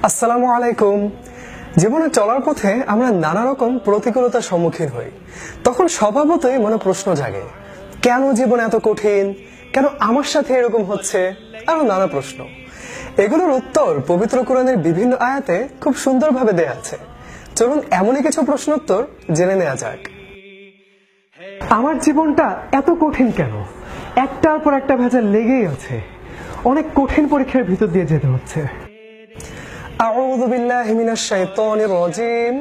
আসসালামু আলাইকুম। জীবনে চলার পথে আমরা নানা রকম প্রতিকূলতার সম্মুখীন হই। তখন স্বভাবতই মনে প্রশ্ন জাগে, কেন জীবন এত কঠিন, কেন আমার সাথে এরকম হচ্ছে, আরো নানা প্রশ্ন। এগুলোর উত্তর পবিত্র কোরআনের বিভিন্ন আয়াতে খুব সুন্দরভাবে দেয়া আছে। চলুন এমনই কিছু প্রশ্নোত্তর জেনে নেওয়া যাক। আমার জীবনটা এত কঠিন কেন? একটার পর একটা ভেজাল লেগেই আছে। অনেক কঠিন পরীক্ষার ভিতর দিয়ে যেতে হচ্ছে। আউযু বিল্লাহি মিনাশ শাইতানির রাজীম।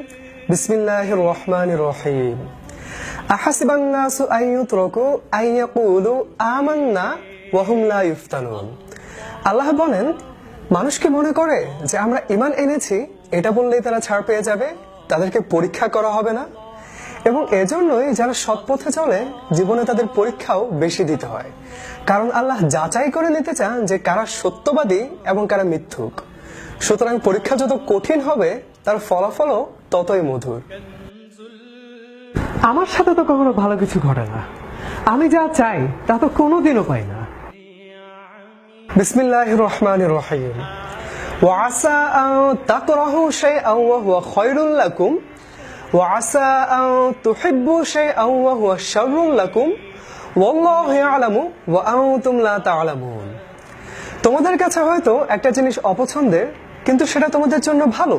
বিসমিল্লাহির রহমানির রহিম। আহাসিবান নাসু আন ইউতরাকু আন ইয়াকুলু আমান্না ওয়া হুম লা ইফতানুন। আল্লাহ বলেন, মানুষ কি মনে করে যে আমরা ঈমান এনেছি এটা বললেই তারা ছাড় পেয়ে যাবে, তাদেরকে পরীক্ষা করা হবে না? এবং এজন্যই যারা সৎ পথে চলে জীবনে তাদের পরীক্ষাও বেশি দিতে হয়, কারণ আল্লাহ যাচাই করে নিতে চান যে কারা সত্যবাদী এবং কারা মিথ্যুক। সুতরাং পরীক্ষা যত কঠিন হবে তার ফলাফলও ততই মধুর। আমার সাথে তো কখনো ভালো কিছু ঘটে না। আমি যা চাই তা তো কোনোদিনও পাই না। বিসমিল্লাহির রহমানির রহিম। ওয়া আসা আন তাকরাহু শাইআন ওয়া হুয়া খায়রুল লাকুম ওয়া আসা আন তুহিব্বু শাইআন ওয়া হুয়া শাররুল লাকুম ওয়াল্লাহু ইয়ালামু ওয়া আনতুম লা তা'লামুন। তোমাদের কাছে হয়তো একটা জিনিস অপছন্দের, কিন্তু সেটা তোমাদের জন্য ভালো।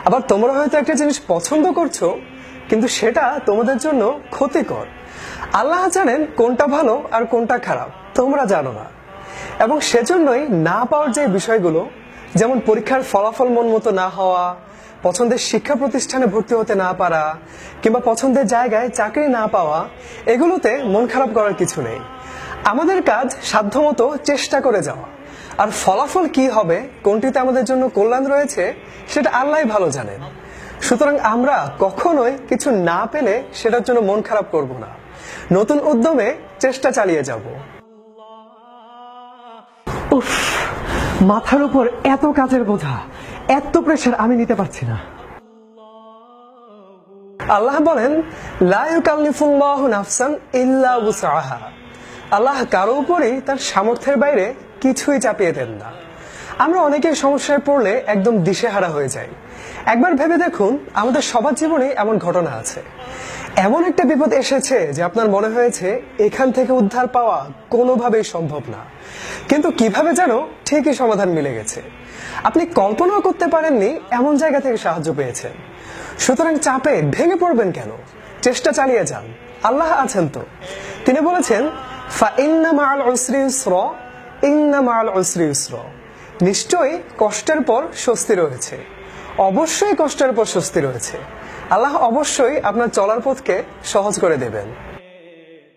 আবার তোমরা হয়তো একটা জিনিস পছন্দ করছো, কিন্তু সেটা তোমাদের জন্য ক্ষতিকর। আল্লাহ জানেন কোনটা ভালো আর কোনটা খারাপ, তোমরা জানো না। এবং সেজন্যই না পাওয়ার যে বিষয়গুলো, যেমন পরীক্ষার ফলাফল মন মতো না হওয়া, পছন্দের শিক্ষা প্রতিষ্ঠানে ভর্তি হতে না পারা, কিংবা পছন্দের জায়গায় চাকরি না পাওয়া, এগুলোতে মন খারাপ করার কিছু নেই। আমাদের কাজ সাধ্যমতো চেষ্টা করে যাওয়া, আর ফলাফল কি হবে, কোনটিতে আমাদের জন্য কল্যাণ রয়েছে, সেটা আল্লাহই ভালো জানেন। সুতরাং আমরা কখনোই কিছু না পেলে সেটার জন্য মন খারাপ করব না, নতুন উদ্যমে চেষ্টা চালিয়ে যাব। উফ, মাথার উপর এত কাজের বোঝা, এত প্রেশার আমি নিতে পারছি না। আল্লাহ বলেন, লা ইউকাল্লিফুল্লাহু নাফসান ইল্লা উসআহা। আল্লাহ কারো উপরই তার সামর্থ্যের বাইরে কিছুই চাপিয়ে দেন না। আমরা অনেকেই সমস্যায় পড়লে একদম দিশেহারা হয়ে যাই। একবার ভেবে দেখুন, আমাদের সবার জীবনে এমন ঘটনা আছে। এমন একটা বিপদ এসেছে যে আপনার মনে হয়েছে এখান থেকে উদ্ধার পাওয়া কোনোভাবেই সম্ভব না, কিন্তু কিভাবে যেন ঠিকই সমাধান মিলে গেছে। আপনি কল্পনাও করতে পারেননি এমন জায়গা থেকে সাহায্য পেয়েছেন। সুতরাং চাপে ভেঙে পড়বেন কেন? চেষ্টা চালিয়ে যান, আল্লাহ আছেন তো। তিনি বলেছেন, ফাইন্না মাআল উসরি ইউসরা, ইন্না মাআল উসরি ইউসরা। নিশ্চয়ই কষ্টের পর স্বস্তি রয়েছে, অবশ্যই কষ্টের পর স্বস্তি রয়েছে। আল্লাহ অবশ্যই আপনার চলার পথকে সহজ করে দেবেন।